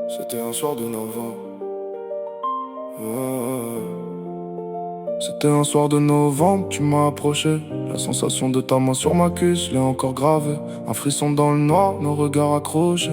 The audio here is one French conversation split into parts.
C'était un soir de novembre. C'était un soir de novembre, tu m'as approché. La sensation de ta main sur ma cuisse, je l'ai encore gravée. Un frisson dans le noir, nos regards accrochés.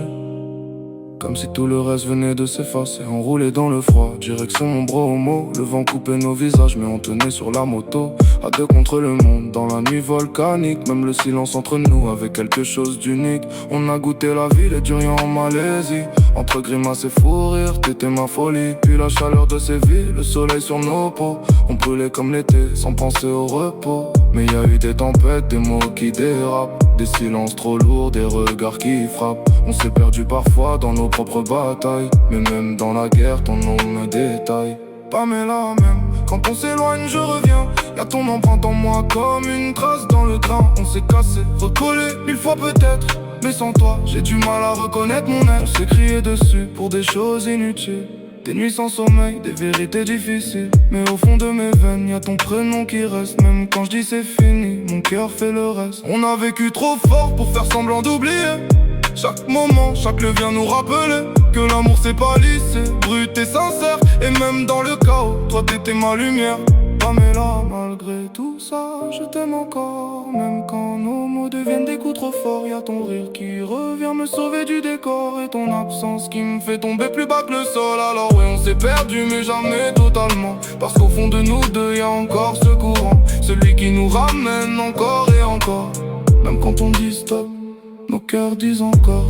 Comme si tout le reste venait de s'effacer, enroulé dans le froid. Direction mon bromo, le vent coupait nos visages, mais on tenait sur la moto. À deux contre le monde, dans la nuit volcanique. Même le silence entre nous avait quelque chose d'unique. On a goûté la ville et du rien en Malaisie. Entre grimaces et fou rire, t'étais ma folie. Puis la chaleur de ces villes, le soleil sur nos peaux. On brûlait comme l'été, sans penser au repos. Mais y a eu des tempêtes, des mots qui dérapent. Des silences trop lourds, des regards qui frappent. On s'est perdu parfois dans nos propres batailles. Mais même dans la guerre, ton nom me détaille. Pamela, même quand on s'éloigne, je reviens. Y'a ton empreinte en moi comme une trace dans le grain. On s'est cassé, recollé 1000 fois peut-être. Mais sans toi, j'ai du mal à reconnaître mon être. On s'est crié dessus pour des choses inutiles. Des nuits sans sommeil, des vérités difficiles. Mais au fond de mes veines, y'a ton prénom qui reste. Même quand je dis c'est fini, mon cœur fait le reste. On a vécu trop fort pour faire semblant d'oublier. Chaque moment, chaque lieu vient nous rappeler que l'amour c'est pas lissé, brut et sincère. Et même dans le chaos, toi t'étais ma lumière. Pamela, malgré tout ça, je t'aime encore. Même quand nos mots deviennent des coups trop forts, y'a ton rire qui revient me sauver du décor. Et ton absence qui me fait tomber plus bas que le sol. Alors ouais, on s'est perdu mais jamais totalement. Parce qu'au fond de nous deux, y'a encore ce courant, celui qui nous ramène encore et encore. Même quand on dit stop, nos cœurs disent encore.